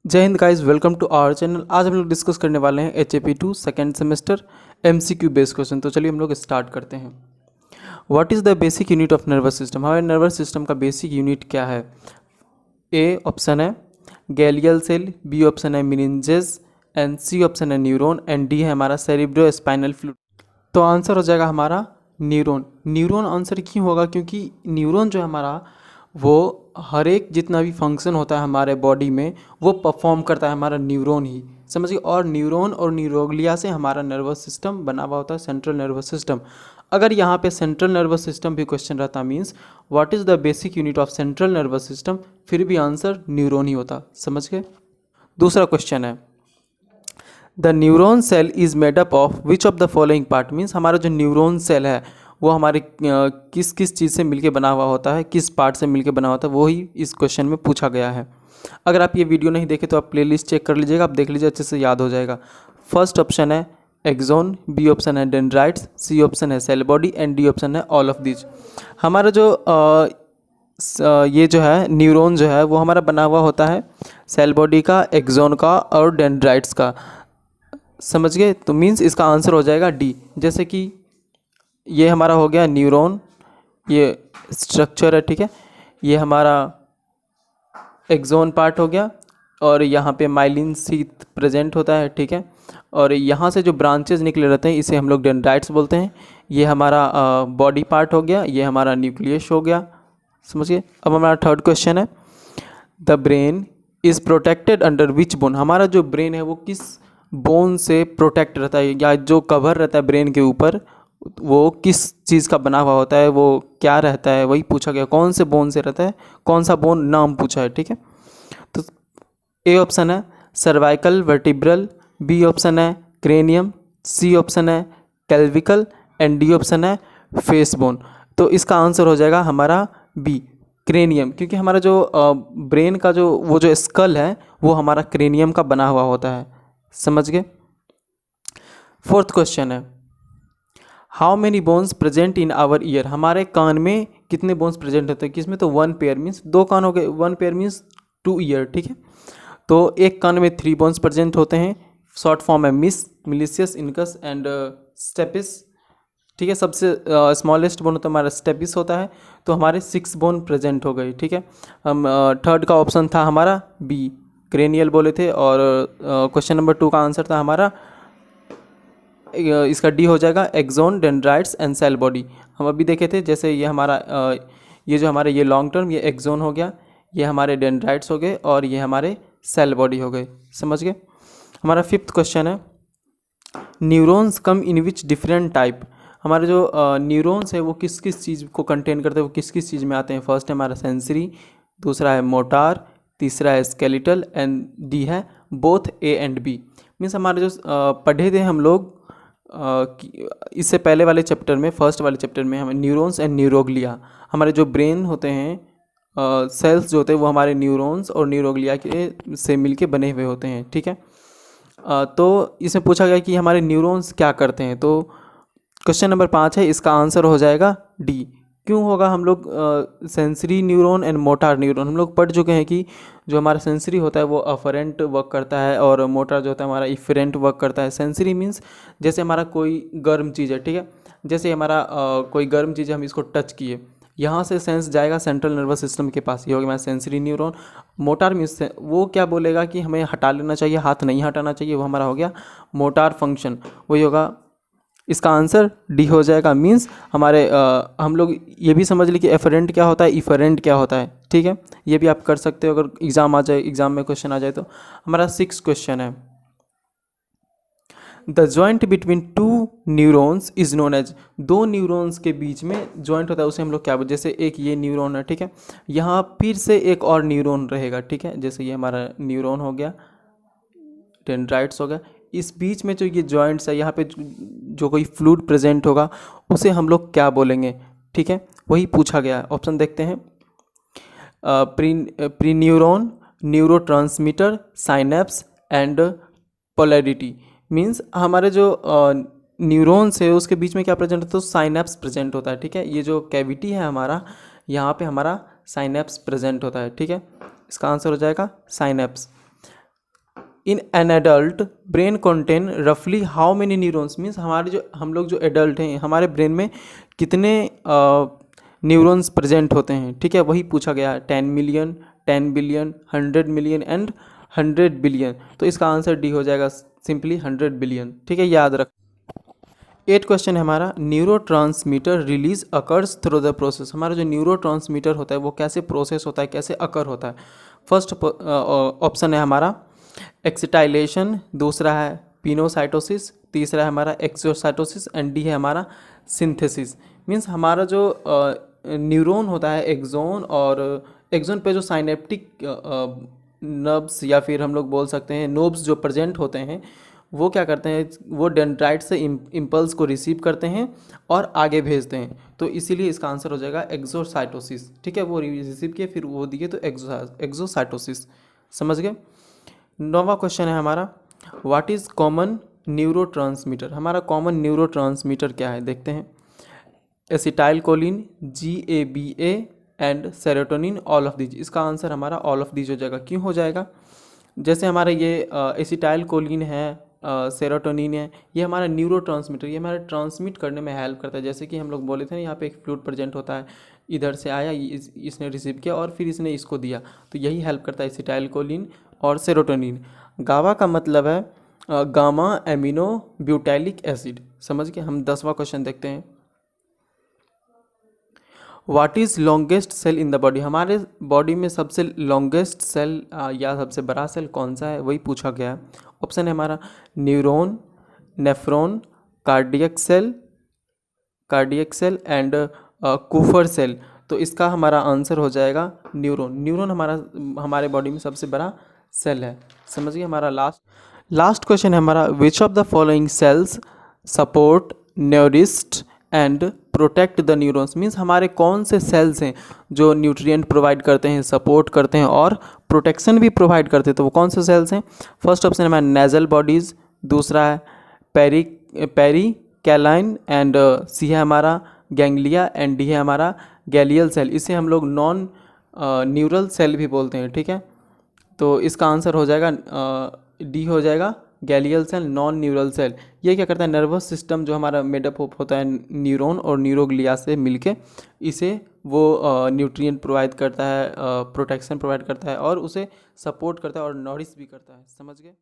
जय हिंद guys, welcome to our channel. आज हम लोग डिस्कस करने वाले हैं HAP2 second semester MCQ based question. तो चलिए हम लोग स्टार्ट करते हैं। What is the basic unit of nervous system? हमारे नर्वस सिस्टम का बेसिक यूनिट क्या है? ए ऑप्शन है गैलियल सेल, बी ऑप्शन है मेनिंजेस, एंड सी ऑप्शन है न्यूरॉन, एंड डी है हमारा सेरिब्रो स्पाइनल फ्लूइड। तो आंसर हो जाएगा हमारा न्यूरॉन। न्यूरॉन आंसर क्यों होगा? क्योंकि न्यूरॉन जो है हमारा वो हर एक जितना भी फंक्शन होता है हमारे बॉडी में वो परफॉर्म करता है हमारा न्यूरॉन ही, समझिए। और न्यूरॉन और न्यूरोग्लिया से हमारा नर्वस सिस्टम बना हुआ होता है, सेंट्रल नर्वस सिस्टम। अगर यहाँ पे सेंट्रल नर्वस सिस्टम भी क्वेश्चन रहता means what is the basic unit of central nervous system, फिर भी आंसर न्यूरॉन ही होता, समझ गए। दूसरा क्वेश्चन है the neuron cell is made up of which of the following part. Means हमारा जो न्यूरॉन सेल है वो हमारे किस किस चीज़ से मिलके बना हुआ होता है, किस पार्ट से मिलके बना होता है, वो ही इस क्वेश्चन में पूछा गया है। अगर आप ये वीडियो नहीं देखे तो आप प्लेलिस्ट चेक कर लीजिएगा, आप देख लीजिए, अच्छे से याद हो जाएगा। फर्स्ट ऑप्शन है एक्सोन, बी ऑप्शन है डेंड्राइट्स, सी ऑप्शन है cell body, and D option है ऑल ऑफ दिस। हमारा जो ये जो है न्यूरॉन जो है वो हमारा बना हुआ होता है सेल बॉडी का, एक्सोन का और डेंड्राइट्स का, समझ गए। तो मीन्स इसका आंसर हो जाएगा डी। जैसे कि ये हमारा हो गया न्यूरॉन, ये स्ट्रक्चर है, ठीक है। ये हमारा एक्सोन पार्ट हो गया और यहाँ पे माइलिन शीथ प्रेजेंट होता है, ठीक है। और यहाँ से जो ब्रांचेस निकले रहते हैं इसे हम लोग डेंड्राइट्स बोलते हैं। ये हमारा बॉडी पार्ट हो गया, ये हमारा न्यूक्लियस हो गया, समझिए। अब हमारा थर्ड क्वेश्चन है the brain is protected under which bone. हमारा जो ब्रेन है वो किस बोन से प्रोटेक्ट रहता है, या जो कवर रहता है ब्रेन के ऊपर वो किस चीज़ का बना हुआ होता है, वो क्या रहता है, वही पूछा गया। कौन से बोन से रहता है, कौन सा बोन नाम पूछा है, ठीक है। तो ए ऑप्शन है सर्वाइकल वर्टिब्रल, बी ऑप्शन है क्रेनियम, सी ऑप्शन है कैल्विकल, एंड डी ऑप्शन है फेस बोन। तो इसका आंसर हो जाएगा हमारा बी क्रेनियम, क्योंकि हमारा जो ब्रेन का जो वो जो स्कल है वो हमारा क्रेनियम का बना हुआ होता है, समझ गए। फोर्थ क्वेश्चन है how many bones present in our ear. हमारे कान में कितने बोन्स प्रेजेंट होते हैं? किसमें? तो वन पेयर मीन्स दो कान हो गए, one pair means two year, ठीक है। तो एक कान में थ्री बोन्स प्रेजेंट होते हैं, शॉर्ट फॉर्म है MIS, malleus, incus and stapes, ठीक है। सबसे स्मॉलेस्ट बोन होता है हमारा स्टेपिस होता है। तो हमारे सिक्स बोन प्रेजेंट हो गए, ठीक है। हम थर्ड का ऑप्शन था हमारा बी क्रेनियल बोले थे, और क्वेश्चन नंबर 2 का आंसर था हमारा इसका डी हो जाएगा axon, dendrites and cell body. हम अभी देखे थे, जैसे ये हमारा ये जो हमारे ये लॉन्ग टर्म ये एक्सोन हो गया, ये हमारे डेंड्राइट्स हो गए, और ये हमारे सेल बॉडी हो गए, समझ गए। हमारा फिफ्थ क्वेश्चन है neurons come in which different type. हमारे जो न्यूरॉन्स है वो किस किस चीज़ को कंटेन करते हैं, वो किस किस चीज़ में आते हैं? फर्स्ट है हमारा सेंसरी, दूसरा है मोटार, तीसरा है स्केलेटल, एंड डी है both A and B. Means हमारे जो पढ़े थे हम लोग इससे पहले वाले चैप्टर में, फर्स्ट वाले चैप्टर में, हमें न्यूरॉन्स एंड न्यूरोग्लिया, हमारे जो ब्रेन होते हैं सेल्स जो होते हैं वो हमारे न्यूरॉन्स और न्यूरोग्लिया के से मिलके बने हुए होते हैं, ठीक है। तो इसमें पूछा गया कि हमारे न्यूरॉन्स क्या करते हैं। तो क्वेश्चन नंबर 5 है, इसका आंसर हो जाएगा डी। क्यों होगा? हम लोग sensory neuron and mortar neuron हम लोग पढ़ चुके हैं कि जो हमारा सेंसरी होता है वो अफरेंट वर्क करता है, और मोटार जो होता है हमारा इफरेंट वर्क करता है। सेंसरी मीन्स जैसे हमारा कोई गर्म चीज़ है, ठीक है, जैसे हमारा कोई गर्म चीज़ है, हम इसको टच किए, यहाँ से सेंस जाएगा सेंट्रल नर्वस सिस्टम के पास, ये हो गया हमारा सेंसरी न्यूरॉन। मोटार मीन्स वो क्या बोलेगा कि हमें हटा लेना चाहिए, हाथ नहीं हटाना चाहिए, वो हमारा हो गया मोटार फंक्शन, वही होगा। इसका आंसर डी हो जाएगा। मीन्स हमारे हम लोग ये भी समझ लें कि एफरेंट क्या होता है, इफरेंट क्या होता है, ठीक है। ये भी आप कर सकते हो अगर एग्ज़ाम आ जाए, एग्ज़ाम में क्वेश्चन आ जाए तो। हमारा 6 क्वेश्चन है the joint between two neurons is known as. दो न्यूरॉन्स के बीच में जॉइंट होता है उसे हम लोग क्या बोलते हैं? जैसे एक ये न्यूरॉन है, ठीक है, यहाँ फिर से एक और न्यूरॉन रहेगा, ठीक है। जैसे ये हमारा न्यूरॉन हो गया, डेंड्राइट्स हो गया, इस बीच में जो ये जॉइंट्स है यहाँ पे जो कोई फ्लूइड प्रेजेंट होगा उसे हम लोग क्या बोलेंगे, ठीक है, वही पूछा गया है। ऑप्शन देखते हैं pre neuron, neurotransmitter, synapse and polarity. Means हमारे जो न्यूरॉन्स है उसके बीच में क्या प्रेजेंट होता है? तो साइनेप्स प्रेजेंट होता है, ठीक है। ये जो कैविटी है हमारा, यहाँ पे हमारा साइनेप्स प्रेजेंट होता है, ठीक है। इसका आंसर हो जाएगा synapse. In an adult brain contain रफली हाउ मेनी न्यूरॉन्स, मीन्स हमारे जो हम लोग जो एडल्ट हैं हमारे ब्रेन में कितने न्यूरॉन्स प्रेजेंट होते हैं, ठीक है, वही पूछा गया है। 10 million, 10 billion, 100 million and 100 billion. तो इसका आंसर डी हो जाएगा सिंपली 100 बिलियन, ठीक है, याद रख। 8 क्वेश्चन है हमारा, neuro transmitter release occurs through the process. हमारा जो न्यूरो ट्रांसमीटर होता है वो कैसे प्रोसेस होता है, कैसे अकर होता है। फर्स्ट ऑप्शन है हमारा एक्सिटाइलेशन, दूसरा है पिनोसाइटोसिस, तीसरा है हमारा एक्सोसाइटोसिस एंड डी है हमारा सिंथेसिस। मीन्स हमारा जो न्यूरॉन होता है एक्सोन, और एक्सोन पे जो साइनेप्टिक नर्व्स या फिर हम लोग बोल सकते हैं नोब्स जो प्रेजेंट होते हैं, वो क्या करते हैं, वो डेंड्राइट से इम्पल्स को रिसीव करते हैं और आगे भेजते हैं। तो इसीलिए इसका आंसर हो जाएगा एक्सोसाइटोसिस, ठीक है, वो रिसीव किए फिर वो दिए तो एक्सोसाइटोसिस। समझ गए। 9वां क्वेश्चन है हमारा, what is common neuro transmitter. हमारा कॉमन न्यूरो ट्रांसमीटर क्या है, देखते हैं। Acetyl choline, GABA and serotonin, all of these. इसका आंसर हमारा ऑल ऑफ दीज हो जाएगा। क्यों हो जाएगा, जैसे हमारा ये एसिटाइल कोलिन है, सेरोटोनिन है, ये हमारा न्यूरो ट्रांसमीटर, ये हमारा ट्रांसमिट करने में हेल्प करता है। जैसे कि हम लोग बोले थे ना, यहाँ पे एक फ्लूइड प्रेजेंट होता है, इधर से आया, इसने रिसीव किया और फिर इसने इसको दिया, तो यही हेल्प करता है एसिटाइल कोलिन और सेरोटोनिन। गावा का मतलब है गामा एमिनो ब्यूटाइलिक एसिड। समझ के। हम 10वां क्वेश्चन देखते हैं, what is longest cell in the body. हमारे बॉडी में सबसे लॉन्गेस्ट सेल या सबसे बड़ा सेल कौन सा है, वही पूछा गया है। ऑप्शन है हमारा neuron, nephron, cardiac cell and Kupffer cell. तो इसका हमारा आंसर हो जाएगा न्यूरॉन। न्यूरॉन हमारे बॉडी में सबसे बड़ा सेल है। समझिए। हमारा लास्ट क्वेश्चन है हमारा, which of the following cells support, nourish and protect the neurons. Means हमारे कौन से सेल्स हैं जो न्यूट्रिएंट प्रोवाइड करते हैं, सपोर्ट करते हैं और प्रोटेक्शन भी प्रोवाइड करते हैं, तो वो कौन से सेल्स हैं। फर्स्ट ऑप्शन है हमारा नेजल बॉडीज़, दूसरा है पेरिकैलाइन एंड सी है हमारा गैंग्लिया एंड डी है हमारा गैलियल सेल। इसे हम लोग नॉन न्यूरल सेल भी बोलते हैं, ठीक है। तो इसका आंसर हो जाएगा डी हो जाएगा गैलियल सेल, नॉन न्यूरल सेल। ये क्या करता है, नर्वस सिस्टम जो हमारा मेडअप होता है न्यूरॉन और न्यूरोग्लिया से मिलके इसे वो न्यूट्रिएंट प्रोवाइड करता है, प्रोटेक्शन प्रोवाइड करता है और उसे सपोर्ट करता है और नॉरिश भी करता है। समझ गए।